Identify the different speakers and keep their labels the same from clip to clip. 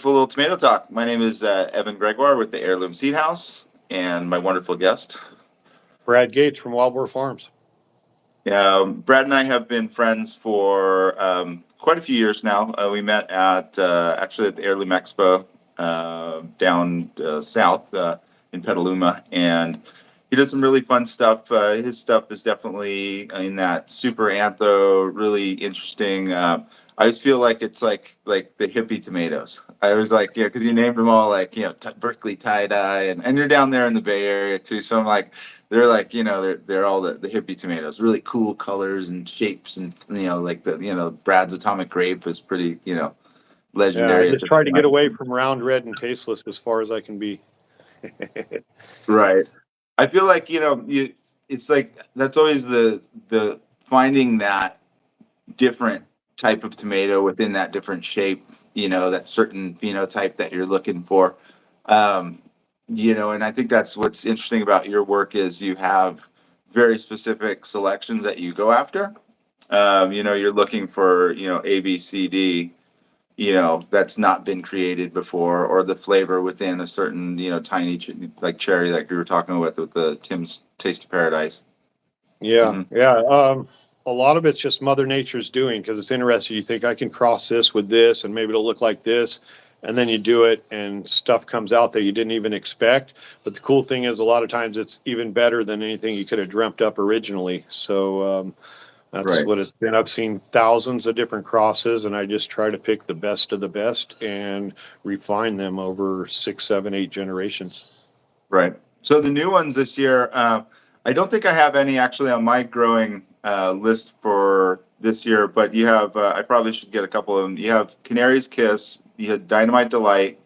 Speaker 1: Little Tomato Talk. My name is Evan Gregoire with the Heirloom Seedhouse, and my wonderful guest.
Speaker 2: Brad Gates from Wild Boar Farms.
Speaker 1: Brad and I have been friends for quite a few years now. We met at actually at the Heirloom Expo down south in Petaluma, and he does some really fun stuff. His stuff is definitely in that super antho, really interesting. I always feel like it's like the hippie tomatoes. I was like, yeah, because you named them all like Berkeley tie dye, and you're down there in the Bay Area too. So I'm like, they're like they're all the hippie tomatoes, really cool colors and shapes, and like the Brad's Atomic Grape is pretty
Speaker 2: Yeah, I
Speaker 1: legendary at
Speaker 2: just
Speaker 1: this
Speaker 2: try to get
Speaker 1: point.
Speaker 2: away from round, red, and tasteless as far as I can be.
Speaker 1: Right. I feel like it's like that's always the finding that different type of tomato within that different shape, that certain phenotype that you're looking for. Um, and I think that's what's interesting about your work is you have very specific selections that you go after. You're looking for, A, B, C, D, that's not been created before, or the flavor within a certain, tiny, like cherry, like we were talking with the Tim's Taste of Paradise.
Speaker 2: Yeah,
Speaker 1: Hmm.
Speaker 2: yeah. A lot of it's just Mother Nature's doing because it's interesting. You think I can cross this with this, and maybe it'll look like this, and then you do it, and stuff comes out that you didn't even expect. But the cool thing is, a lot of times it's even better than anything you could have dreamt up originally. So that's
Speaker 1: Right.
Speaker 2: what it's been. I've seen thousands of different crosses, and I just try to pick the best of the best and refine them over 6, 7, 8 generations.
Speaker 1: Right. So the new ones this year, I don't think I have any actually on my growing list for this year, but you have, I probably should get a couple of them. You have Canary's Kiss, you had Dynamite Delight,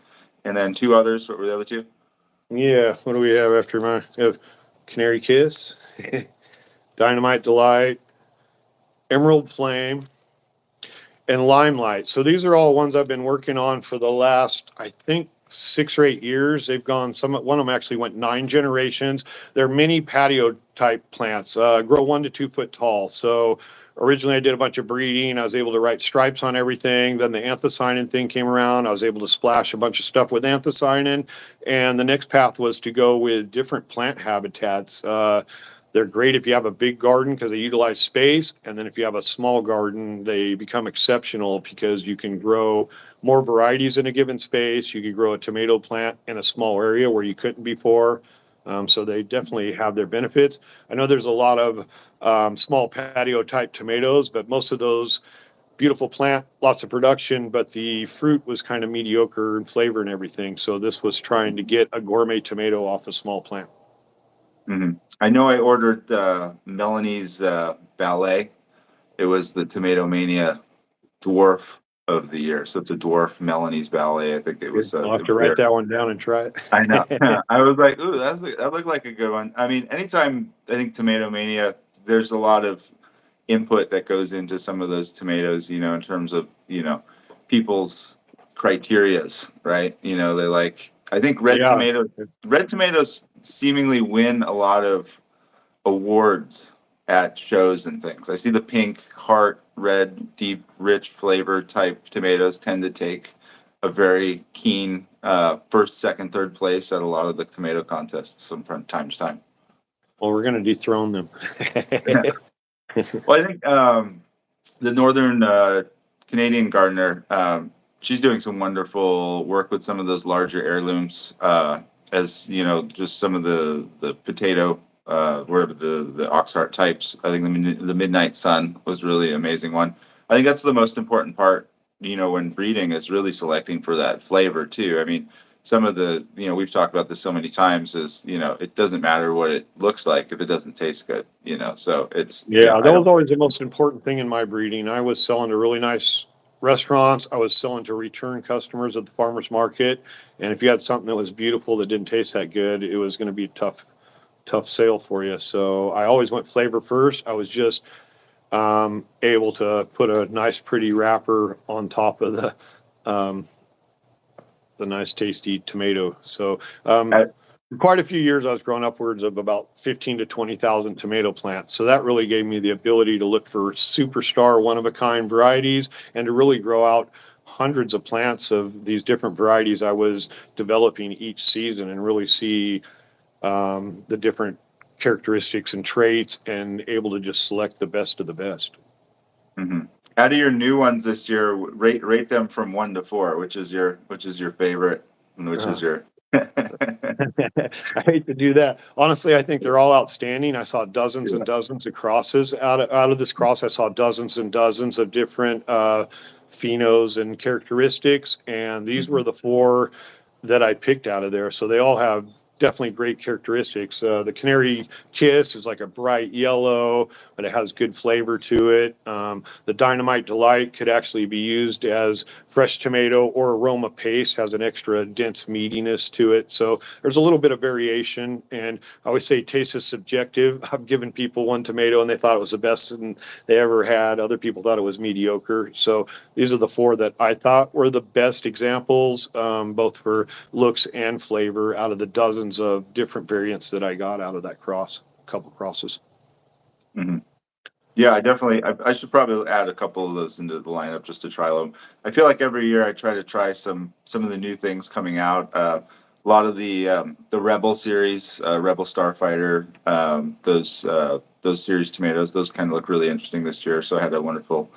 Speaker 1: and then two others. What were the other two?
Speaker 2: Yeah, what do we have after mine? We have Canary Kiss, Dynamite Delight, Emerald Flame, and Limelight. So these are all ones I've been working on for the last, I think, 6 or 8 years. They've gone some. One of them actually went 9 generations. They're mini patio type plants. Grow 1 to 2 foot tall. So originally I did a bunch of breeding. I was able to write stripes on everything. Then the anthocyanin thing came around. I was able to splash a bunch of stuff with anthocyanin. And the next path was to go with different plant habitats. They're great if you have a big garden because they utilize space. And then if you have a small garden, they become exceptional because you can grow more varieties in a given space. You can grow a tomato plant in a small area where you couldn't before. So they definitely have their benefits. I know there's a lot of small patio type tomatoes, but most of those beautiful plant, lots of production, but the fruit was kind of mediocre in flavor and everything. So this was trying to get a gourmet tomato off a small plant.
Speaker 1: Hmm. I know I ordered Melanie's Ballet. It was the Tomato Mania Dwarf of the year. So it's a dwarf Melanie's Ballet. I think
Speaker 2: I'll have
Speaker 1: it
Speaker 2: to
Speaker 1: was
Speaker 2: write
Speaker 1: there.
Speaker 2: that one down and try
Speaker 1: I know.
Speaker 2: it.
Speaker 1: I was like, ooh, that looked like a good one. I mean, anytime I think Tomato Mania, there's a lot of input that goes into some of those tomatoes, in terms of, people's criterias, right? They like, I think
Speaker 2: Yeah.
Speaker 1: red tomatoes seemingly win a lot of awards at shows and things. I see the pink, heart, red, deep, rich flavor type tomatoes tend to take a very keen first, second, third place at a lot of the tomato contests from time to time.
Speaker 2: Well, we're going to dethrone them.
Speaker 1: Well, I think the northern Canadian gardener, she's doing some wonderful work with some of those larger heirlooms. As just some of the potato, wherever the oxheart types. I think the Midnight Sun was really amazing one. I think that's the most important part. When breeding is really selecting for that flavor too. I mean, some of the we've talked about this so many times is it doesn't matter what it looks like if it doesn't taste good. So it's
Speaker 2: Yeah,
Speaker 1: I
Speaker 2: that was
Speaker 1: don't.
Speaker 2: always the most important thing in my breeding. I was selling to really nice restaurants. I was selling to return customers at the farmers market. And if you had something that was beautiful that didn't taste that good, it was going to be a tough sale for you. So I always went flavor first. I was just able to put a nice, pretty wrapper on top of um, the nice, tasty tomato. So for quite a few years, I was growing upwards of about 15 to 20,000 tomato plants. So that really gave me the ability to look for superstar, one of a kind varieties, and to really grow out hundreds of plants of these different varieties I was developing each season and really see the different characteristics and traits and able to just select the best of the best.
Speaker 1: Mhm. Out of your new ones this year, rate them from 1 to 4. Which is your favorite and which is
Speaker 2: Uh,
Speaker 1: your
Speaker 2: I hate to do that. Honestly, I think they're all outstanding. I saw dozens and dozens of crosses out of this cross. I saw dozens and dozens of different phenos and characteristics, and these were
Speaker 1: Mhm.
Speaker 2: the four that I picked out of there. So they all have definitely great characteristics. The Canary Kiss is like a bright yellow, but it has good flavor to it. The Dynamite Delight could actually be used as fresh tomato or aroma paste, has an extra dense meatiness to it. So there's a little bit of variation. And I always say taste is subjective. I've given people one tomato and they thought it was the best and they ever had. Other people thought it was mediocre. So these are the four that I thought were the best examples, both for looks and flavor out of the dozens of different variants that I got out of that couple crosses.
Speaker 1: Mhm. Yeah, I should probably add a couple of those into the lineup just to try them. I feel like every year I try to try some of the new things coming out. A lot of the Rebel series, Rebel Starfighter, those series tomatoes, those kind of look really interesting this year. So I had a wonderful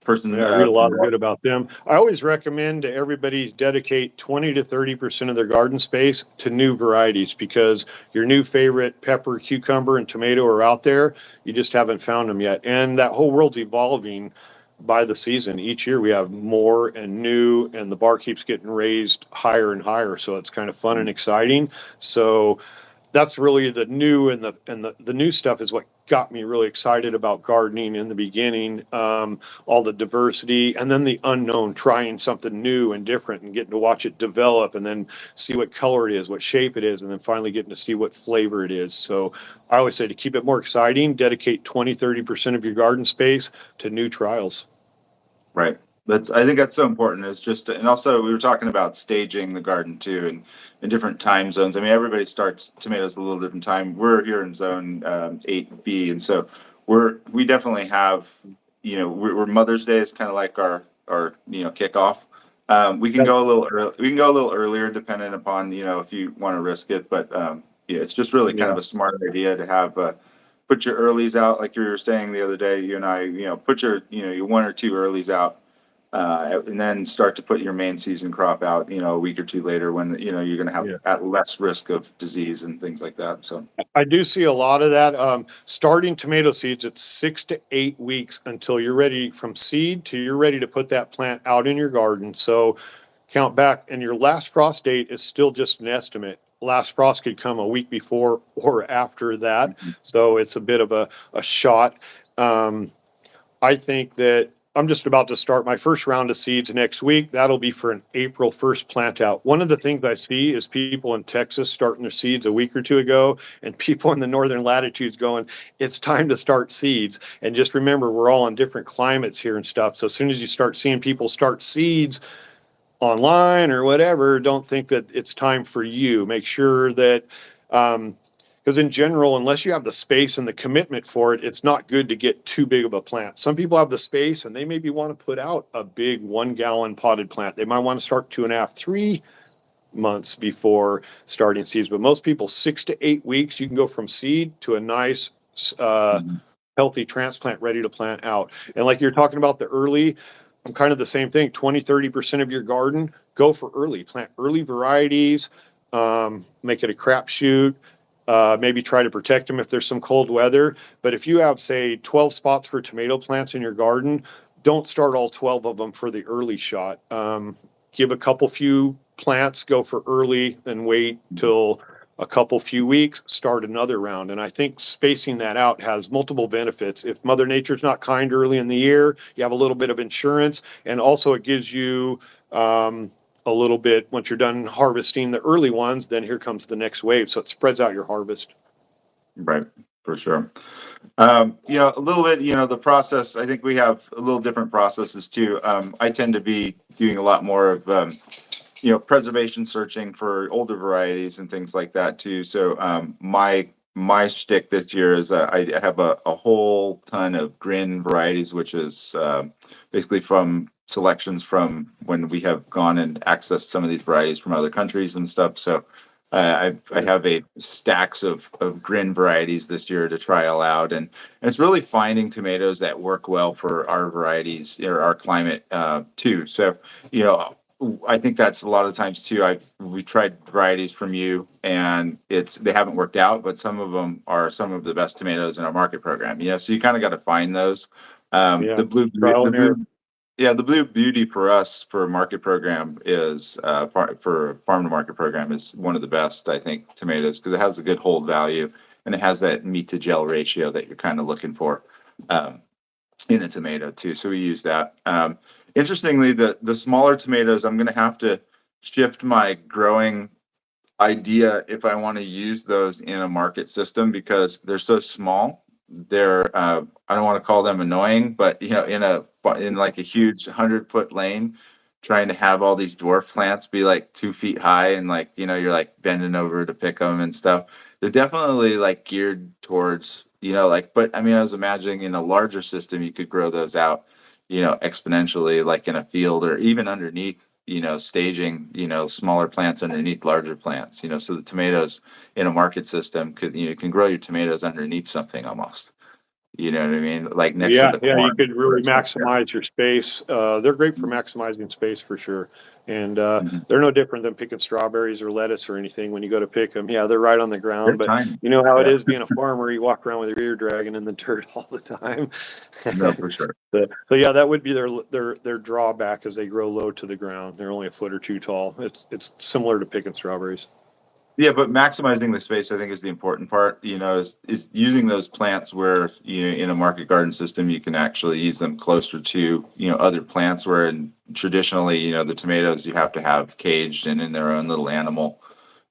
Speaker 1: person
Speaker 2: Yeah, I read a
Speaker 1: from
Speaker 2: lot of good about them. I always recommend to everybody dedicate 20 to 30% of their garden space to new varieties because your new favorite pepper, cucumber, and tomato are out there. You just haven't found them yet. And that whole world's evolving by the season. Each year we have more and new, and the bar keeps getting raised higher and higher. So it's kind of fun and exciting. So that's really the new and the new stuff is what got me really excited about gardening in the beginning. All the diversity and then the unknown, trying something new and different and getting to watch it develop and then see what color it is, what shape it is, and then finally getting to see what flavor it is. So I always say to keep it more exciting, dedicate 20-30% of your garden space to new trials.
Speaker 1: Right. I think that's so important. Is just, and also we were talking about staging the garden too, and in different time zones. I mean, everybody starts tomatoes a little different time. We're here in zone 8B, and so we definitely have, we're Mother's Day is kind of like our kickoff. We can go a little early. We can go a little earlier, depending upon if you want to risk it. But yeah, it's just really kind
Speaker 2: Yeah.
Speaker 1: of a smart idea to have put your earlies out, like you were saying the other day. You and I, put your one or two earlies out, and then start to put your main season crop out, a week or two later when you're going to have
Speaker 2: Yeah.
Speaker 1: at less risk of disease and things like that. So,
Speaker 2: I do see a lot of that. Starting tomato seeds, it's 6 to 8 weeks until you're ready from seed to you're ready to put that plant out in your garden. So count back, and your last frost date is still just an estimate. Last frost could come a week before or after that.
Speaker 1: mhm,
Speaker 2: So it's a bit of a shot. Um, I think that I'm just about to start my first round of seeds next week. That'll be for an April 1st plant out. One of the things I see is people in Texas starting their seeds a week or two ago, and people in the northern latitudes going, it's time to start seeds. And just remember, we're all in different climates here and stuff. So as soon as you start seeing people start seeds online or whatever, don't think that it's time for you. Make sure that, because in general, unless you have the space and the commitment for it, it's not good to get too big of a plant. Some people have the space and they maybe want to put out a big 1 gallon potted plant. They might want to start 2.5, 3 months before starting seeds. But most people, 6 to 8 weeks, you can go from seed to a nice, uh,
Speaker 1: mhm,
Speaker 2: healthy transplant ready to plant out. And like you're talking about the early, I'm kind of the same thing. 20-30% of your garden, go for early. Plant early varieties, make it a crapshoot. Maybe try to protect them if there's some cold weather. But if you have, say, 12 spots for tomato plants in your garden, don't start all 12 of them for the early shot. Give a couple few plants, go for early, then wait
Speaker 1: mhm.
Speaker 2: till a couple few weeks, start another round. And I think spacing that out has multiple benefits. If Mother Nature's not kind early in the year, you have a little bit of insurance. And also it gives you a little bit, once you're done harvesting the early ones, then here comes the next wave. So it spreads out your harvest.
Speaker 1: Right, for sure. A little bit, the process. I think we have a little different processes too. I tend to be doing a lot more of preservation searching for older varieties and things like that too. So my shtick this year is I have a whole ton of Grin varieties, which is basically from selections from when we have gone and accessed some of these varieties from other countries and stuff. So I have a stacks of Grin varieties this year to trial out, and it's really finding tomatoes that work well for our varieties or our climate too. So, you know, I think that's a lot of times too. We tried varieties from you, and they haven't worked out, but some of them are some of the best tomatoes in our market program. You know, so you kind of got to find those.
Speaker 2: Yeah.
Speaker 1: The blue,
Speaker 2: Trial
Speaker 1: the
Speaker 2: and error.
Speaker 1: blue yeah, the blue beauty for us for market program is for farm to market program is one of the best, I think, tomatoes because it has a good hold value and it has that meat to gel ratio that you're kind of looking for um, in a tomato too. So we use that. Interestingly, the smaller tomatoes, I'm going to have to shift my growing idea if I want to use those in a market system because they're so small. They're I don't want to call them annoying, but you know, in like a huge 100-foot lane, trying to have all these dwarf plants be like 2 feet high and like you know you're like bending over to pick them and stuff. They're definitely like geared towards you know like, but I mean, I was imagining in a larger system you could grow those out, you know, exponentially, like in a field or even underneath you know, staging, you know, smaller plants underneath larger plants, you know, so the tomatoes in a market system could, you know, can grow your tomatoes underneath something almost, you know what I mean? Like next to
Speaker 2: Yeah,
Speaker 1: the
Speaker 2: yeah, you
Speaker 1: corn,
Speaker 2: could
Speaker 1: for
Speaker 2: really
Speaker 1: instance. Yeah.
Speaker 2: maximize your space. They're great for maximizing space for sure. And
Speaker 1: Mhm.
Speaker 2: they're no different than picking strawberries or lettuce or anything when you go to pick them. Yeah, they're right on the
Speaker 1: They're
Speaker 2: ground, but
Speaker 1: tiny.
Speaker 2: you know how it
Speaker 1: Yeah,
Speaker 2: is being a farmer, you walk around with your ear dragging in the dirt all the time.
Speaker 1: no, for sure.
Speaker 2: So yeah, that would be their drawback as they grow low to the ground. They're only a foot or two tall. It's similar to picking strawberries.
Speaker 1: Yeah, but maximizing the space, I think, is the important part. You know, is using those plants where you know in a market garden system you can actually use them closer to you know other plants. Where in traditionally, you know, the tomatoes you have to have caged and in their own little animal,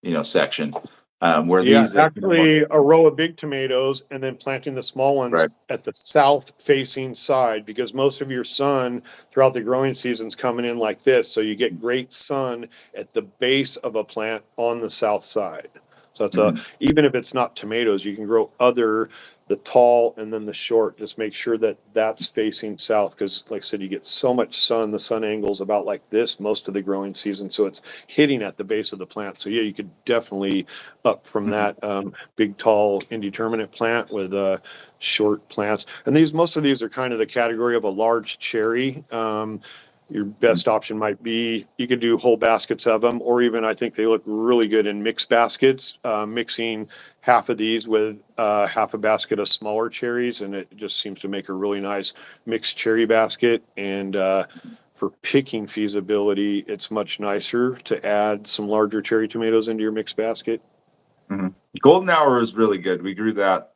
Speaker 1: you know, section. Where
Speaker 2: Yeah,
Speaker 1: these, you know, more
Speaker 2: actually a row of big tomatoes and then planting the small ones
Speaker 1: right.
Speaker 2: at the south facing side because most of your sun throughout the growing season's coming in like this. So you get great sun at the base of a plant on the south side. So it's
Speaker 1: Mhm.
Speaker 2: even if it's not tomatoes, you can grow the tall and then the short. Just make sure that that's facing south because, like I said, you get so much sun. The sun angle's about like this most of the growing season. So it's hitting at the base of the plant. So yeah, you could definitely up from
Speaker 1: Mhm.
Speaker 2: that big, tall, indeterminate plant with short plants. And most of these are kind of the category of a large cherry. Your best option might be you could do whole baskets of them, or even I think they look really good in mixed baskets, mixing half of these with half a basket of smaller cherries, and it just seems to make a really nice mixed cherry basket. And for picking feasibility, it's much nicer to add some larger cherry tomatoes into your mixed basket.
Speaker 1: Mhm. Golden Hour is really good. We grew that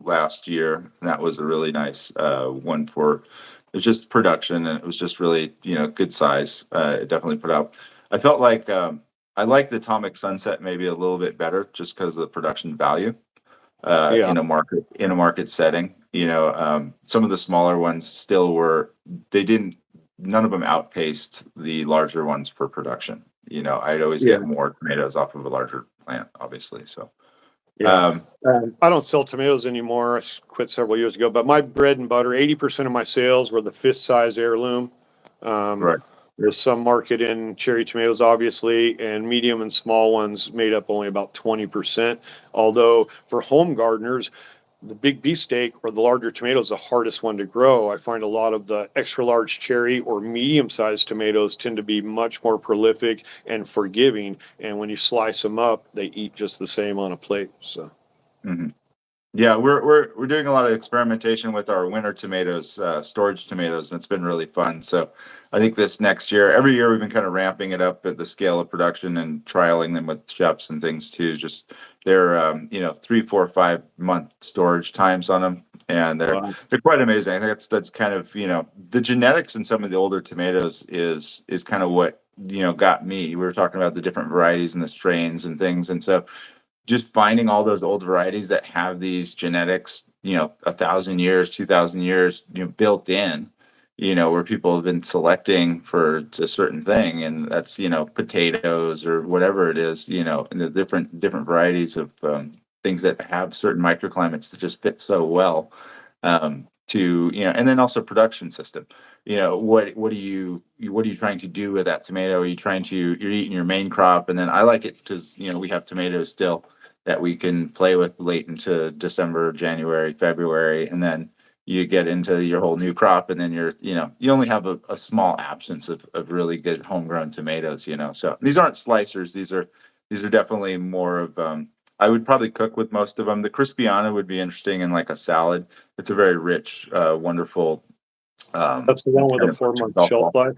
Speaker 1: last year, and that was a really nice one for it was just production, and it was just really you know good size. It definitely put out. I felt like I like the Atomic Sunset maybe a little bit better just because of the production value
Speaker 2: Yeah.
Speaker 1: in a market setting. You know, some of the smaller ones still were they didn't none of them outpaced the larger ones for production. You know, I'd always
Speaker 2: Yeah.
Speaker 1: get more tomatoes off of a larger plant, obviously. So,
Speaker 2: Yeah.
Speaker 1: um,
Speaker 2: I don't sell tomatoes anymore. I quit several years ago, but my bread and butter, 80% of my sales were the fist size heirloom. Um,
Speaker 1: right.
Speaker 2: there's some market in cherry tomatoes, obviously, and medium and small ones made up only about 20%. Although for home gardeners, the big beefsteak or the larger tomato is the hardest one to grow. I find a lot of the extra large cherry or medium sized tomatoes tend to be much more prolific and forgiving. And when you slice them up, they eat just the same on a plate. So,
Speaker 1: Mhm. Yeah, we're doing a lot of experimentation with our winter tomatoes, storage tomatoes, and it's been really fun. So I think this next year, every year we've been kind of ramping it up at the scale of production and trialing them with chefs and things too. Just they're you know 3, 4, 5 month storage times on them, and
Speaker 2: wow.
Speaker 1: they're quite amazing. I think that's kind of you know the genetics in some of the older tomatoes is kind of what you know got me. We were talking about the different varieties and the strains and things, and so just finding all those old varieties that have these genetics, you know, 1,000 years, 2,000 years, you know, built in, you know, where people have been selecting for a certain thing, and that's you know potatoes or whatever it is, you know, and the different varieties of things that have certain microclimates that just fit so well to, and then also production system. What are you trying to do with that tomato? Are you you're eating your main crop, and then I like it because we have tomatoes still that we can play with late into December, January, February, and then you get into your whole new crop, and then you only have a small absence of really good homegrown tomatoes. So these aren't slicers. These are definitely more of I would probably cook with most of them. The Crispiana would be interesting in like a salad. It's a very rich, wonderful
Speaker 2: That's the one with
Speaker 1: kind
Speaker 2: a
Speaker 1: of
Speaker 2: 4 month
Speaker 1: golf
Speaker 2: shelf
Speaker 1: ball.
Speaker 2: life.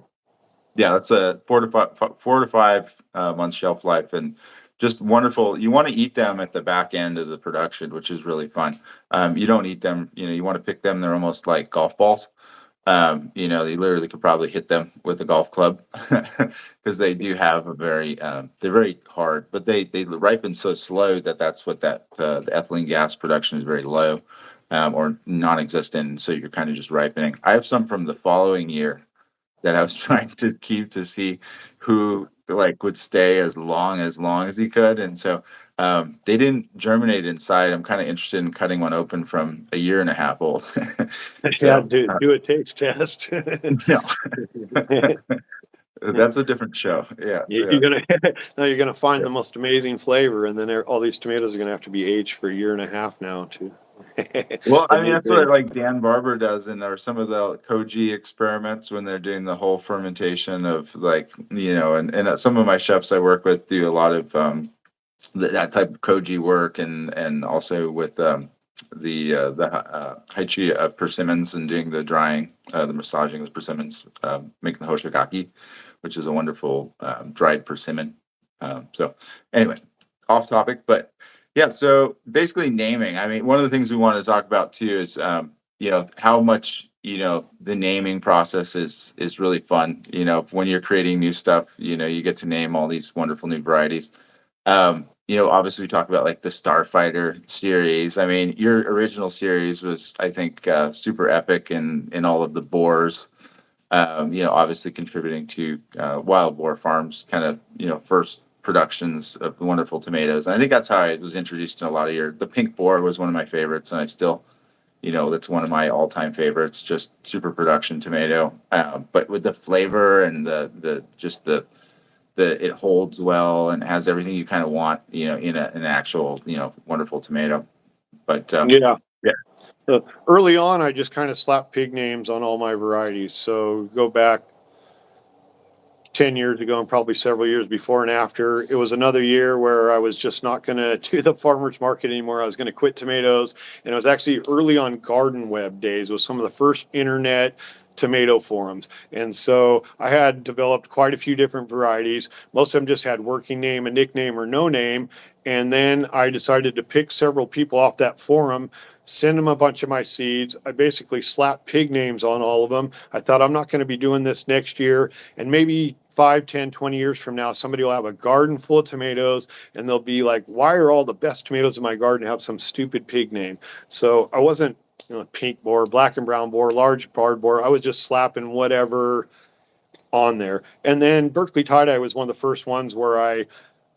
Speaker 1: Yeah, that's a 4 to 5 month shelf life, and just wonderful. You want to eat them at the back end of the production, which is really fun. You don't eat them, you want to pick them. They're almost like golf balls. You literally could probably hit them with a golf club because they do have they're very hard, but they ripen so slow that's what the ethylene gas production is very low, or non-existent. So you're kind of just ripening. I have some from the following year that I was trying to keep to see who like would stay as long as he could. And so they didn't germinate inside. I'm kind of interested in cutting one open from a year and a half old.
Speaker 2: Yeah,
Speaker 1: So
Speaker 2: do a taste test.
Speaker 1: yeah, that's a different show. Yeah,
Speaker 2: You're
Speaker 1: yeah.
Speaker 2: gonna now you're gonna find
Speaker 1: Yeah.
Speaker 2: the most amazing flavor, and then all these tomatoes are gonna have to be aged for a year and a half now to
Speaker 1: Well,
Speaker 2: to
Speaker 1: I mean,
Speaker 2: be
Speaker 1: that's what
Speaker 2: great.
Speaker 1: like Dan Barber does, and or some of the Koji experiments when they're doing the whole fermentation of like, and some of my chefs I work with do a lot of that type of koji work, and also with the haichi persimmons, and doing the drying, the massaging of the persimmons, making the hoshigaki, which is a wonderful dried persimmon. So anyway, off topic, but yeah. So basically, naming. I mean, one of the things we wanted to talk about too is how much the naming process is really fun. When you're creating new stuff, you get to name all these wonderful new varieties. Obviously we talked about like the Starfighter series. I mean, your original series was, I think, super epic in all of the boars. Obviously contributing to Wild Boar Farms kind of, first productions of the wonderful tomatoes. And I think that's how I was introduced to a lot of the pink boar was one of my favorites, and I still, that's one of my all-time favorites. Just super production tomato, but with the flavor and the just the it holds well and has everything you kind of want, in an actual, wonderful tomato. But
Speaker 2: Yeah.
Speaker 1: yeah,
Speaker 2: So early on, I just kind of slapped pig names on all my varieties. So go back 10 years ago and probably several years before and after. It was another year where I was just not going to do the farmer's market anymore. I was going to quit tomatoes. And it was actually early on Garden Web days, was some of the first internet tomato forums. And so I had developed quite a few different varieties. Most of them just had working name, a nickname, or no name. And then I decided to pick several people off that forum, send them a bunch of my seeds. I basically slapped pig names on all of them. I thought, I'm not going to be doing this next year. And maybe 5, 10, 20 years from now, somebody will have a garden full of tomatoes and they'll be like, why are all the best tomatoes in my garden have some stupid pig name? So I wasn't, pink boar, black and brown boar, large barred boar. I was just slapping whatever on there. And then Berkeley tie-dye was one of the first ones where I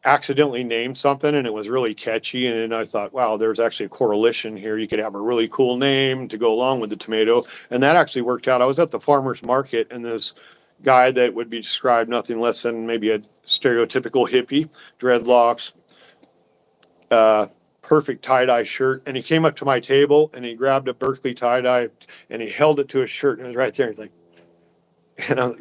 Speaker 2: accidentally named something and it was really catchy. And I thought, wow, there's actually a correlation here. You could have a really cool name to go along with the tomato. And that actually worked out. I was at the farmer's market, and this guy that would be described nothing less than maybe a stereotypical hippie, dreadlocks, perfect tie-dye shirt. And he came up to my table and he grabbed a Berkeley tie-dye and he held it to his shirt, and it was right there. He's like,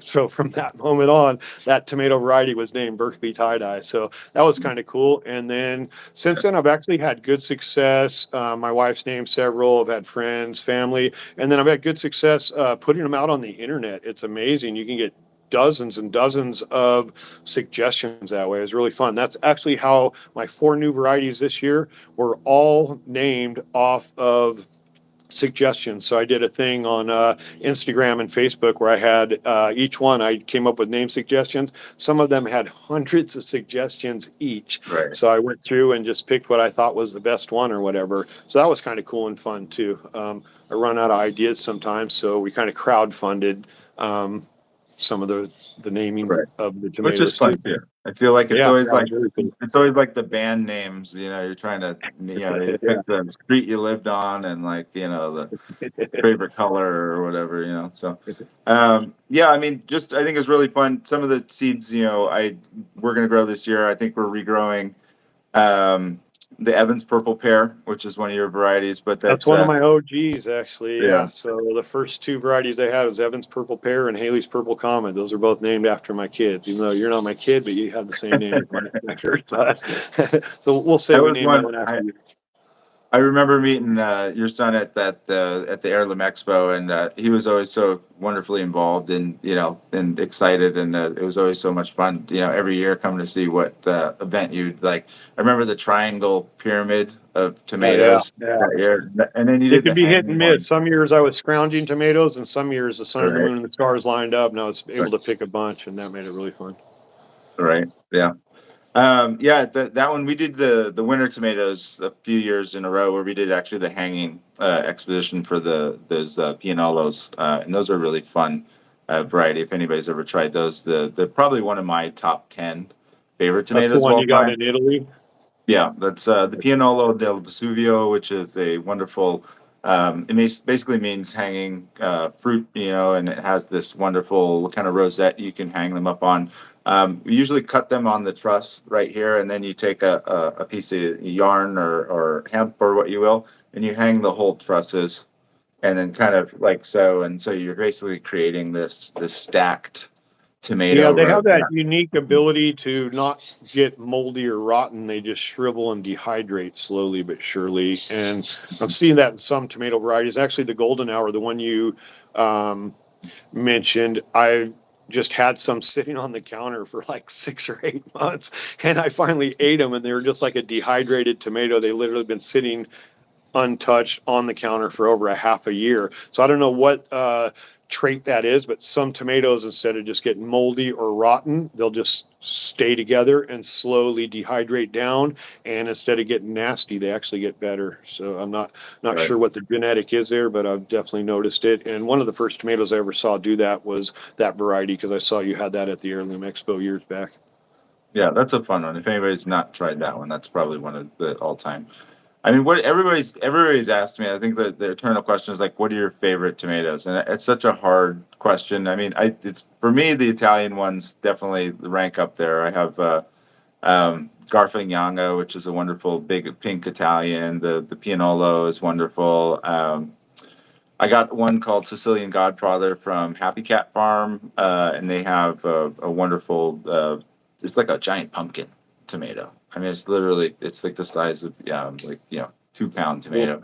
Speaker 2: so from that moment on, that tomato variety was named Berkeley tie-dye. So that was kind of cool. And then since then, I've actually had good success. My wife's named several. I've had friends, family, and then I've had good success putting them out on the internet. It's amazing. You can get dozens and dozens of suggestions that way. It's really fun. That's actually how my 4 new varieties this year were all named off of suggestions. So I did a thing on Instagram and Facebook where I had each one, I came up with name suggestions. Some of them had hundreds of suggestions each.
Speaker 1: right.
Speaker 2: So I went through and just picked what I thought was the best one or whatever. So that was kind of cool and fun too. I run out of ideas sometimes, so we kind of crowdfunded some of the naming
Speaker 1: Right.
Speaker 2: of the
Speaker 1: Which is
Speaker 2: tomatoes
Speaker 1: fun
Speaker 2: too.
Speaker 1: too. I feel like
Speaker 2: Yeah, yeah, very cool.
Speaker 1: it's always like the band names, you're trying to, you
Speaker 2: Yeah.
Speaker 1: pick the street you lived on and like, the favorite color or whatever, so. Yeah, I mean, just, I think it's really fun. Some of the seeds, we're going to grow this year. I think we're regrowing, um, the Evans purple pear, which is one of your varieties, but
Speaker 2: That's
Speaker 1: that's,
Speaker 2: one of my OGs, actually.
Speaker 1: yeah,
Speaker 2: Yeah. So the first two varieties I had was Evans Purple Pear and Haley's Purple Comet. Those are both named after my kids, even though you're not my kid, but you have the same name as my first son. So we'll say
Speaker 1: that
Speaker 2: we
Speaker 1: was
Speaker 2: named that
Speaker 1: one.
Speaker 2: one after you.
Speaker 1: I remember meeting your son at the Heirloom Expo, and he was always so wonderfully involved and and excited, and it was always so much fun. Every year coming to see what event you'd like. I remember the triangle pyramid of
Speaker 2: Oh, yeah.
Speaker 1: tomatoes
Speaker 2: Yeah.
Speaker 1: that year, and then you
Speaker 2: It
Speaker 1: did
Speaker 2: could
Speaker 1: the
Speaker 2: be hit
Speaker 1: hanging
Speaker 2: and
Speaker 1: one.
Speaker 2: miss. Some years I was scrounging tomatoes, and some years the sun and the
Speaker 1: Right,
Speaker 2: moon and the stars lined up, and I was able to pick a bunch, and that made it really fun.
Speaker 1: right, yeah. Yeah, that one we did the winter tomatoes a few years in a row where we did actually the hanging expedition for those pianolos, and those are really fun variety. If anybody's ever tried those, they're probably one of my top 10 favorite
Speaker 2: That's the
Speaker 1: tomatoes of
Speaker 2: one
Speaker 1: all
Speaker 2: you got
Speaker 1: time.
Speaker 2: in Italy.
Speaker 1: Yeah, that's the Pianolo del Vesuvio, which is a wonderful. Basically means hanging fruit, and it has this wonderful kind of rosette you can hang them up on. We usually cut them on the truss right here, and then you take a piece of yarn or hemp or what you will, and you hang the whole trusses, and then kind of like so, and so you're basically creating this stacked
Speaker 2: Yeah,
Speaker 1: tomato
Speaker 2: they have that
Speaker 1: rosette.
Speaker 2: unique ability to not get moldy or rotten. They just shrivel and dehydrate slowly but surely. And I'm seeing that in some tomato varieties. Actually, the golden hour, the one you um, mentioned, I just had some sitting on the counter for like 6 or 8 months, and I finally ate them, and they were just like a dehydrated tomato. They literally been sitting untouched on the counter for over a half a year. So I don't know what trait that is, but some tomatoes, instead of just getting moldy or rotten, they'll just stay together and slowly dehydrate down. And instead of getting nasty, they actually get better. So I'm not
Speaker 1: Right.
Speaker 2: sure what the genetic is there, but I've definitely noticed it. And one of the first tomatoes I ever saw do that was that variety, because I saw you had that at the Heirloom Expo years back.
Speaker 1: Yeah, that's a fun one. If anybody's not tried that one, that's probably one of the all time. I mean, what everybody's asked me. I think that the eternal question is like, what are your favorite tomatoes? And it's such a hard question. I mean, it's for me the Italian ones definitely rank up there. I have Garfagnano, which is a wonderful big pink Italian. The Pianolo is wonderful. I got one called Sicilian Godfather from Happy Cat Farm, and they have a wonderful, it's like a giant pumpkin tomato. I mean, it's like the size of, yeah, like, 2 pound
Speaker 2: Cool.
Speaker 1: tomato.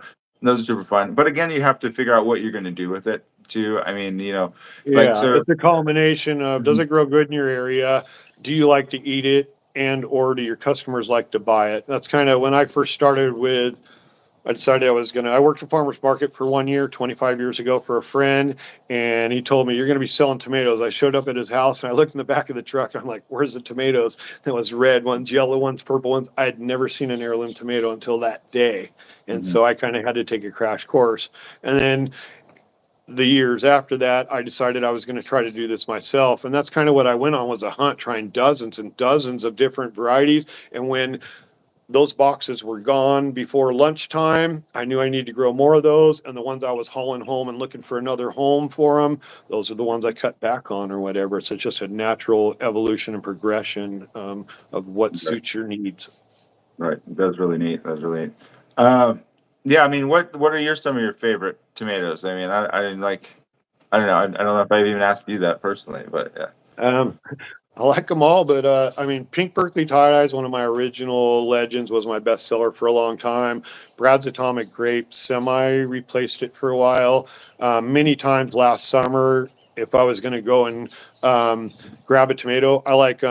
Speaker 1: And those are super fun. But again, you have to figure out what you're going to do with it too. I mean, like,
Speaker 2: Yeah,
Speaker 1: so,
Speaker 2: it's a combination of, does
Speaker 1: Mhm.
Speaker 2: it grow good in your area? Do you like to eat it? And or do your customers like to buy it? That's kind of when I first started with, I decided I worked at farmer's market for 1 year, 25 years ago for a friend. And he told me, you're going to be selling tomatoes. I showed up at his house and I looked in the back of the truck. I'm like, where's the tomatoes? There was red ones, yellow ones, purple ones. I had never seen an heirloom tomato until that day. And
Speaker 1: Mhm.
Speaker 2: so I kind of had to take a crash course. And then the years after that, I decided I was going to try to do this myself. And that's kind of what I went on, was a hunt, trying dozens and dozens of different varieties. And when those boxes were gone before lunchtime, I knew I needed to grow more of those. And the ones I was hauling home and looking for another home for them, those are the ones I cut back on or whatever. So it's just a natural evolution and progression of what
Speaker 1: Right,
Speaker 2: suits your needs.
Speaker 1: right. That's really neat. That's really neat. Um, yeah, I mean, what are some of your favorite tomatoes? I mean, I didn't like, I don't know. I don't know if I've even asked you that personally, but yeah.
Speaker 2: Um, I like them all, but I mean, Pink Berkeley Tie-Dye is one of my original legends, was my bestseller for a long time. Brad's Atomic Grape semi replaced it for a while. Many times last summer, if I was going to go and grab a tomato, I like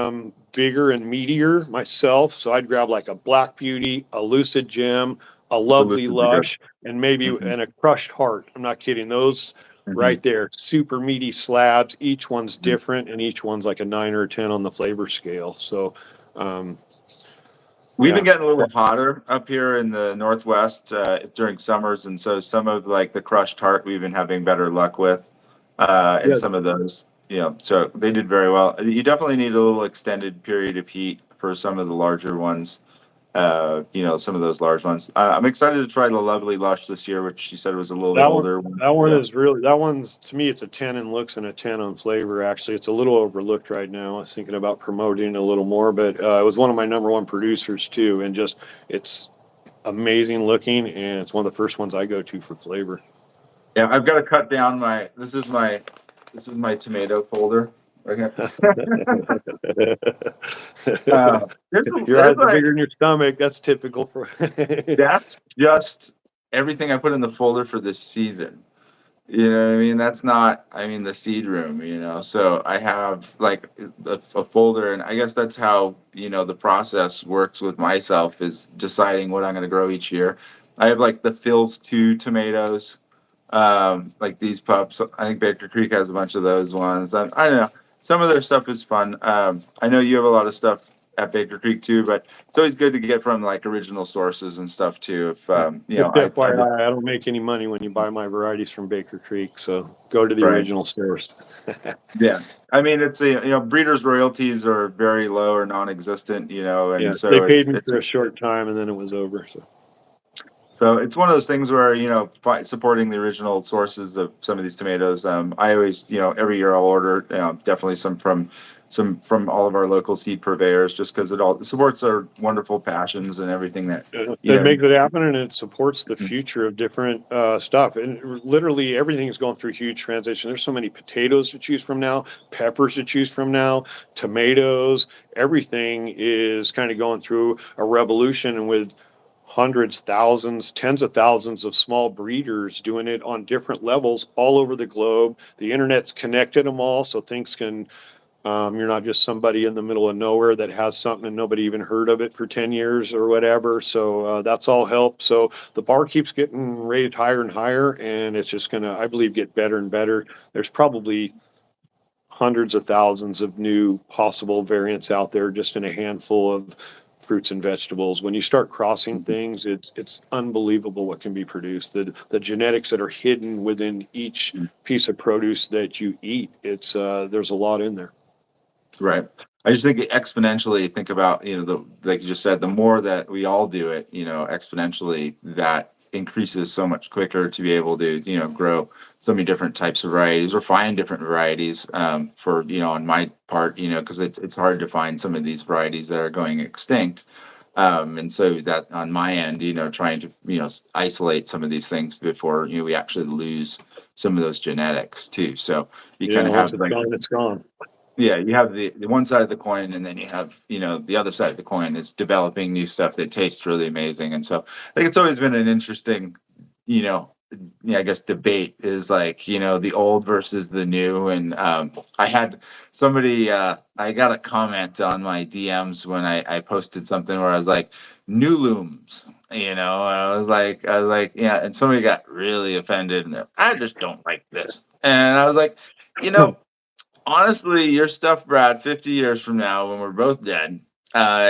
Speaker 2: bigger and meatier myself. So I'd grab like a Black Beauty, a Lucid Gem, a
Speaker 1: The
Speaker 2: Lovely
Speaker 1: Lucids are good.
Speaker 2: Lush, and maybe
Speaker 1: Mhm,
Speaker 2: and a Crushed Heart. I'm not kidding. Those
Speaker 1: mhm,
Speaker 2: right there, super meaty slabs. Each one's
Speaker 1: mhm.
Speaker 2: different, and each one's like a 9 or 10 on the flavor scale. So, um,
Speaker 1: We've been
Speaker 2: yeah,
Speaker 1: getting a little hotter up here in the Northwest during summers, and so some of like the crushed heart we've been having better luck with, and
Speaker 2: yeah.
Speaker 1: some of those. so they did very well. You definitely need a little extended period of heat for some of the larger ones. Some of those large ones. I'm excited to try the Lovely Lush this year, which she said was a little bit
Speaker 2: That one,
Speaker 1: older.
Speaker 2: that one
Speaker 1: Yeah.
Speaker 2: is really, that one's, to me, it's a 10 in looks and a 10 on flavor. Actually, it's a little overlooked right now. I was thinking about promoting it a little more, but it was one of my number one producers too. And just, it's amazing looking, and it's one of the first ones I go to for flavor.
Speaker 1: Yeah, I've got to cut down this is my tomato folder right here.
Speaker 2: Your
Speaker 1: There's
Speaker 2: eyes are
Speaker 1: like
Speaker 2: bigger than your stomach. That's typical for.
Speaker 1: that's just everything I put in the folder for this season. You know what I mean? That's not, I mean, the seed room, So I have like a folder, and I guess that's how, the process works with myself is deciding what I'm going to grow each year. I have like the Phil's 2 tomatoes, like these pups. I think Baker Creek has a bunch of those ones. I don't know. Some of their stuff is fun. I know you have a lot of stuff at Baker Creek too, but it's always good to get from like original sources and stuff too. If
Speaker 2: Just
Speaker 1: I just,
Speaker 2: FYI, I don't make any money when you buy my varieties from Baker Creek, so go to the
Speaker 1: right.
Speaker 2: original source.
Speaker 1: Yeah. I mean, it's breeders' royalties are very low or non-existent,
Speaker 2: Yeah,
Speaker 1: and
Speaker 2: they
Speaker 1: so
Speaker 2: paid
Speaker 1: it's
Speaker 2: me
Speaker 1: it's
Speaker 2: for a short time, and then it was over. So
Speaker 1: so it's one of those things where supporting the original sources of some of these tomatoes. I always, every year I'll order definitely some from all of our local seed purveyors, just because it supports our wonderful passions and everything that you
Speaker 2: it
Speaker 1: know.
Speaker 2: makes it happen, and it supports the future of different stuff. And literally everything is going through huge transition. There's so many potatoes to choose from now, peppers to choose from now, tomatoes. Everything is kind of going through a revolution, and with hundreds, thousands, tens of thousands of small breeders doing it on different levels all over the globe. The internet's connected them all, so things can you're not just somebody in the middle of nowhere that has something and nobody even heard of it for 10 years or whatever. So that's all help. So the bar keeps getting rated higher and higher, and it's just going to, I believe, get better and better. There's probably hundreds of thousands of new possible variants out there just in a handful of fruits and vegetables. When you start crossing things, it's unbelievable what can be produced. The genetics that are hidden within each piece of produce that you eat, it's there's a lot in there.
Speaker 1: Right. I just think exponentially think about, like you just said, the more that we all do it, exponentially that increases so much quicker to be able to, grow so many different types of varieties or find different varieties for, on my part, because it's hard to find some of these varieties that are going extinct. And so that on my end, trying to, isolate some of these things before, we actually lose some of those genetics too. So you kind
Speaker 2: Yeah,
Speaker 1: of
Speaker 2: once
Speaker 1: have
Speaker 2: it's
Speaker 1: like,
Speaker 2: gone, it's gone.
Speaker 1: yeah, you have the one side of the coin, and then you have, the other side of the coin is developing new stuff that tastes really amazing. And so I think it's always been an interesting, you know, I guess debate is like, the old versus the new. And I had somebody, I got a comment on my DMs when I posted something where I was like, new looms, and I was like, yeah, and somebody got really offended, and I just don't like this. And I was like, you know, honestly, your stuff, Brad, 50 years from now, when we're both dead,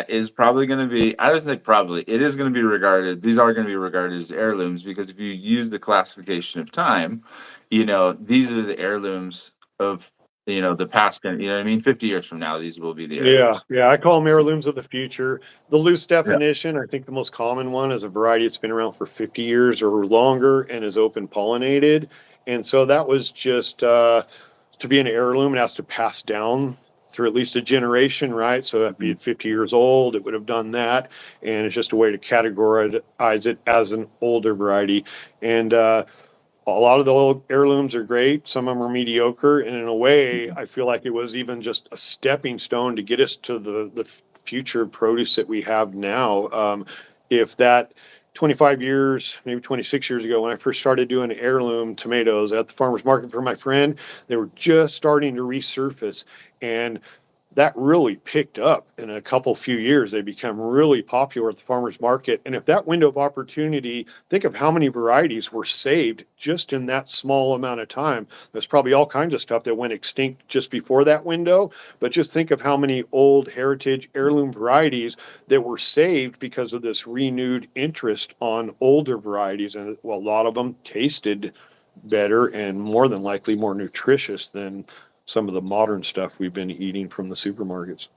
Speaker 1: is probably going to be, I don't think probably, it is going to be regarded, these are going to be regarded as heirlooms because if you use the classification of time, these are the heirlooms of, the past, you know what I mean? 50 years from now, these will be the
Speaker 2: Yeah,
Speaker 1: heirlooms.
Speaker 2: yeah, I call them heirlooms of the future. The loose
Speaker 1: Yeah.
Speaker 2: definition, I think the most common one is a variety that's been around for 50 years or longer and is open pollinated. And so that was just to be an heirloom, it has to pass down through at least a generation, right? So that'd be
Speaker 1: Mhm.
Speaker 2: at 50 years old, it would have done that. And it's just a way to categorize it as an older variety. And a lot of the old heirlooms are great. Some of them are mediocre. And in a way, I feel like it was even just a stepping stone to get us to the future produce that we have now. If that 25 years, maybe 26 years ago, when I first started doing heirloom tomatoes at the farmer's market for my friend, they were just starting to resurface. And that really picked up in a couple few years. They become really popular at the farmers market. And if that window of opportunity, think of how many varieties were saved just in that small amount of time. There's probably all kinds of stuff that went extinct just before that window, but just think of how many old heritage heirloom varieties that were saved because of this renewed interest on older varieties. And well, a lot of them tasted better and more than likely more nutritious than some of the modern stuff we've been eating from the supermarkets.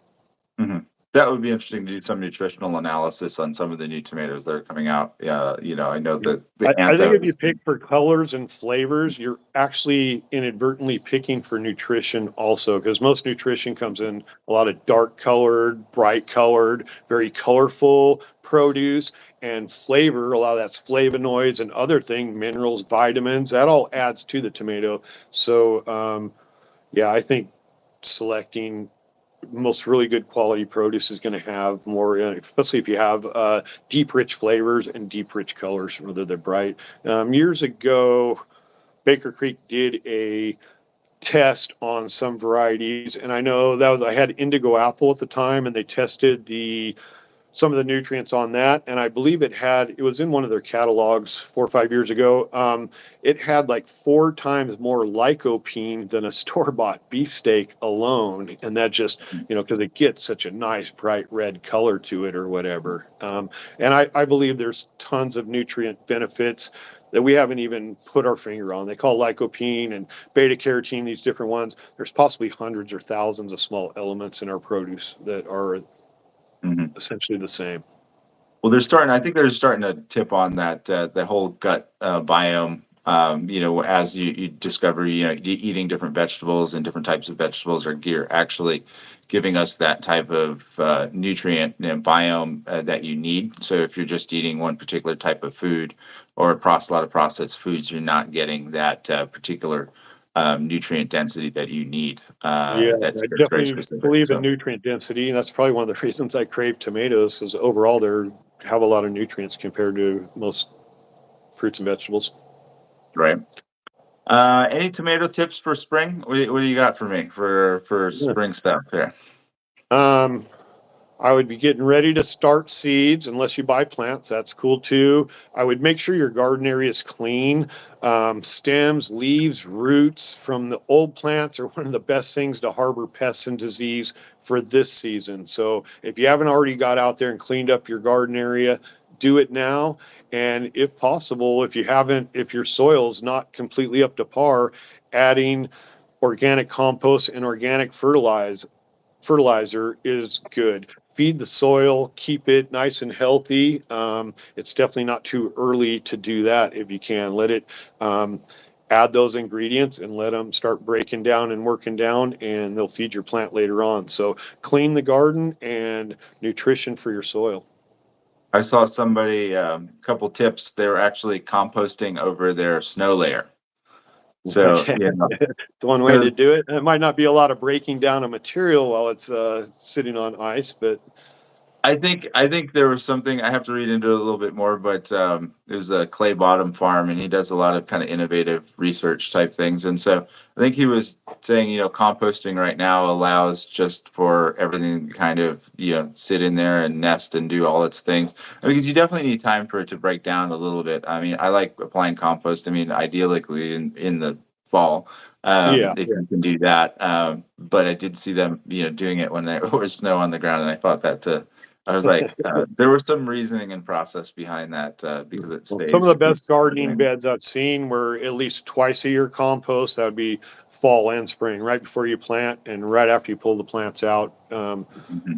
Speaker 1: Hmm. That would be interesting to do some nutritional analysis on some of the new tomatoes that are coming out. I know
Speaker 2: Yeah.
Speaker 1: that the
Speaker 2: I think if you
Speaker 1: anthos.
Speaker 2: pick for colors and flavors, you're actually inadvertently picking for nutrition also, because most nutrition comes in a lot of dark colored, bright colored, very colorful produce, and flavor. A lot of that's flavonoids and other things, minerals, vitamins. That all adds to the tomato. So, yeah, I think selecting most really good quality produce is going to have more, especially if you have deep, rich flavors and deep, rich colors, whether they're bright. Years ago, Baker Creek did a test on some varieties, and I know that was I had indigo apple at the time, and they tested the some of the nutrients on that. And I believe it was in one of their catalogs 4 or 5 years ago. It had like 4 times more lycopene than a store-bought beefsteak alone. And that just, because it gets such a nice bright red color to it or whatever. And I believe there's tons of nutrient benefits that we haven't even put our finger on. They call lycopene and beta carotene, these different ones. There's possibly hundreds or thousands of small elements in our produce that are
Speaker 1: Mhm.
Speaker 2: essentially the same.
Speaker 1: Well, I think they're starting to tip on that, the whole gut biome. As you discover, eating different vegetables and different types of vegetables are gear actually giving us that type of nutrient and biome that you need. So if you're just eating one particular type of food or a lot of processed foods, you're not getting that particular nutrient density that you need.
Speaker 2: Yeah,
Speaker 1: That's
Speaker 2: I
Speaker 1: very
Speaker 2: definitely
Speaker 1: specific.
Speaker 2: believe in
Speaker 1: So,
Speaker 2: nutrient density, and that's probably one of the reasons I crave tomatoes, is overall they have a lot of nutrients compared to most fruits and vegetables.
Speaker 1: right. Any tomato tips for spring? What do you got for me for
Speaker 2: Yeah.
Speaker 1: spring stuff here?
Speaker 2: Um, I would be getting ready to start seeds unless you buy plants. That's cool too. I would make sure your garden area is clean. Stems, leaves, roots from the old plants are one of the best things to harbor pests and disease for this season. So if you haven't already got out there and cleaned up your garden area, do it now. And if possible, if your soil is not completely up to par, adding organic compost and organic fertilizer is good. Feed the soil, keep it nice and healthy. It's definitely not too early to do that if you can. Let it add those ingredients and let them start breaking down and working down, and they'll feed your plant later on. So clean the garden and nutrition for your soil.
Speaker 1: I saw somebody, couple tips. They were actually composting over their snow layer. So,
Speaker 2: It's one way to do it. It might not be a lot of breaking down of material while it's sitting on ice, but
Speaker 1: I think there was something I have to read into it a little bit more, but it was a clay bottom farm, and he does a lot of kind of innovative research type things. And so I think he was saying, composting right now allows just for everything to kind of sit in there and nest and do all its things. Because you definitely need time for it to break down a little bit. I mean, I like applying compost. I mean, ideally in the fall,
Speaker 2: yeah.
Speaker 1: if you can do that. But I did see them, doing it when there was snow on the ground, and I thought that. I was like, there was some reasoning and process behind that, because it
Speaker 2: Well, some of the
Speaker 1: it
Speaker 2: best
Speaker 1: keeps
Speaker 2: gardening
Speaker 1: moving.
Speaker 2: beds I've seen were at least twice a year compost. That would be fall and spring, right before you plant and right after you pull the plants out.
Speaker 1: Mhm.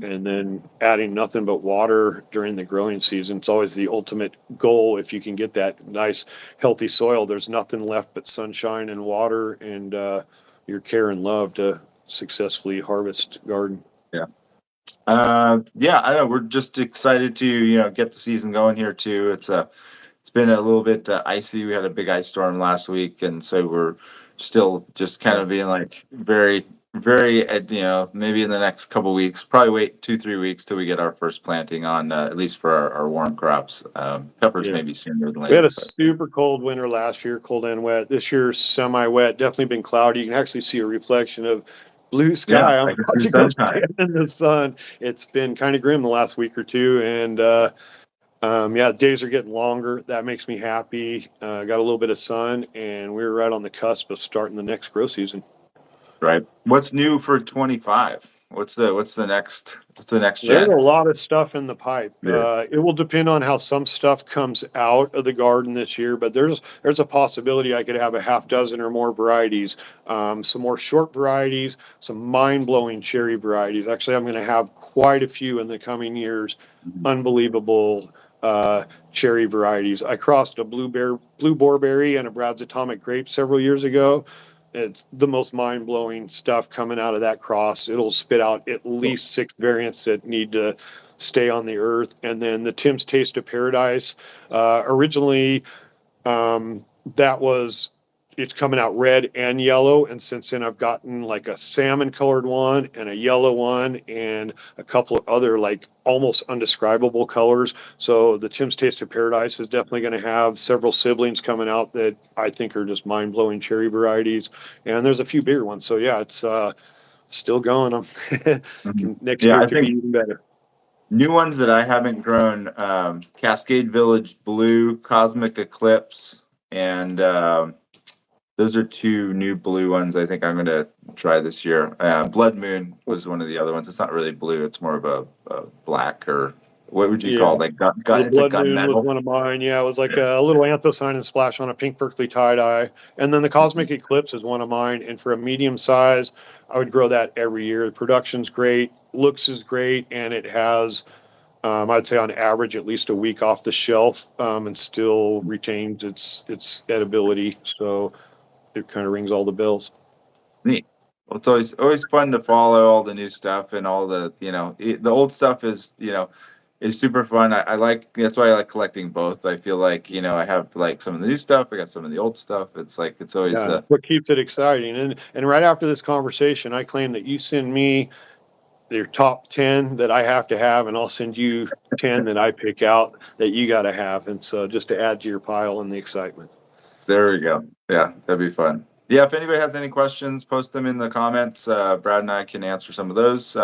Speaker 2: And then adding nothing but water during the growing season. It's always the ultimate goal. If you can get that nice, healthy soil, there's nothing left but sunshine and water and your care and love to successfully harvest garden.
Speaker 1: Yeah. Yeah, I know. We're just excited to, get the season going here too. It's been a little bit icy. We had a big ice storm last week, and so we're still just kind of being like very, very, maybe in the next couple weeks, probably wait 2, 3 weeks till we get our first planting on, at least for our warm crops. Peppers
Speaker 2: Yeah.
Speaker 1: maybe sooner than
Speaker 2: We had
Speaker 1: later,
Speaker 2: a
Speaker 1: but
Speaker 2: super cold winter last year, cold and wet. This year's semi-wet, definitely been cloudy. You can actually see a reflection of blue
Speaker 1: yeah,
Speaker 2: sky. I'm
Speaker 1: I can
Speaker 2: about
Speaker 1: see
Speaker 2: to go
Speaker 1: sunshine.
Speaker 2: stand in the sun. It's been kind of grim the last week or two, and yeah, days are getting longer. That makes me happy. Got a little bit of sun, and we're right on the cusp of starting the next grow season.
Speaker 1: Right. What's new for 25? What's the next
Speaker 2: There's
Speaker 1: gen?
Speaker 2: a lot of stuff in the pipe.
Speaker 1: Yeah.
Speaker 2: It will depend on how some stuff comes out of the garden this year, but there's a possibility I could have a half dozen or more varieties, some more short varieties, some mind-blowing cherry varieties. Actually, I'm going to have quite a few in the coming years.
Speaker 1: Mhm.
Speaker 2: Unbelievable cherry varieties. I crossed a blue boarberry and a Brad's Atomic Grape several years ago. It's the most mind-blowing stuff coming out of that cross. It'll spit out at
Speaker 1: Cool.
Speaker 2: least 6 variants that need to stay on the earth. And then the Tim's Taste of Paradise. Originally, that was it's coming out red and yellow, and since then I've gotten like a salmon colored one and a yellow one and a couple of other like almost undescribable colors. So the Tim's Taste of Paradise is definitely going to have several siblings coming out that I think are just mind-blowing cherry varieties, and there's a few bigger ones. So yeah, it's still going.
Speaker 1: Mhm.
Speaker 2: Next
Speaker 1: Yeah,
Speaker 2: year
Speaker 1: I
Speaker 2: could be
Speaker 1: think
Speaker 2: even better.
Speaker 1: new ones that I haven't grown, Cascade Village Blue, Cosmic Eclipse, and those are two new blue ones I think I'm gonna try this year. Blood Moon was one of the other ones. It's not really blue; it's more of a black, or what would you
Speaker 2: Yeah.
Speaker 1: call it? Like
Speaker 2: The
Speaker 1: it's a
Speaker 2: Blood Moon was
Speaker 1: gunmetal.
Speaker 2: one of mine. Yeah, it was like a little anthracene and splash on a pink Berkeley tie-dye. And then the Cosmic Eclipse is one of mine. And for a medium size, I would grow that every year. The production's great, looks is great, and it has, I'd say on average, at least a week off the shelf, and still retains its edibility. So it kind of rings all the bells.
Speaker 1: Neat. Well, it's always fun to follow all the new stuff and all the the old stuff is super fun. I like that's why I like collecting both. I feel like I have like some of the new stuff. I got some of the old stuff. It's like it's always
Speaker 2: Yeah, what keeps it exciting. And right after this conversation, I claim that you send me your top 10 that I have to have, and I'll send you 10 that I pick out that you got to have. And so just to add to your pile and the excitement.
Speaker 1: There we go. Yeah, that'd be fun. Yeah, if anybody has any questions, post them in the comments. Brad and I can answer some of those.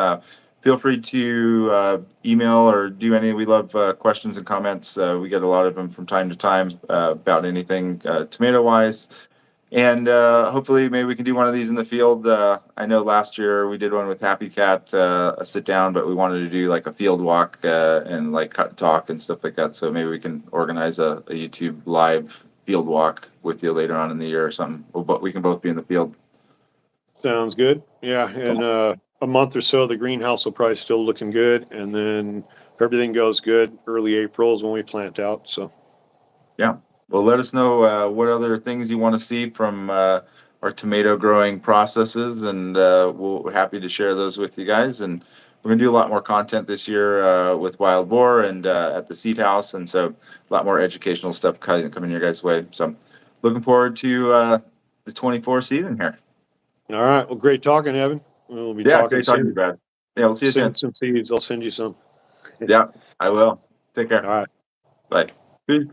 Speaker 1: Feel free to email or do any. We love questions and comments. We get a lot of them from time to time about anything tomato wise. And hopefully, maybe we can do one of these in the field. I know last year we did one with Happy Cat, a sit down, but we wanted to do like a field walk and like cut and talk and stuff like that. So maybe we can organize a YouTube live field walk with you later on in the year or something. But we can both be in the field.
Speaker 2: Sounds good. Yeah. And
Speaker 1: Cool.
Speaker 2: a month or so, the greenhouse will probably still looking good. And then if everything goes good, early April is when we plant out. So
Speaker 1: Yeah. Well, let us know what other things you want to see from our tomato growing processes, and we're happy to share those with you guys. And we're gonna do a lot more content this year with Wild Boar and at the Seed House, and so a lot more educational stuff coming your guys' way. So, looking forward to the 24 season here.
Speaker 2: all right. Well, great talking, Evan. We'll be
Speaker 1: Yeah,
Speaker 2: talking
Speaker 1: great talking to you,
Speaker 2: soon.
Speaker 1: Brad. Yeah, we'll see you soon.
Speaker 2: Send some seeds. I'll send you some.
Speaker 1: Yeah, I will. Take
Speaker 2: All
Speaker 1: care.
Speaker 2: right.
Speaker 1: Bye. Peace.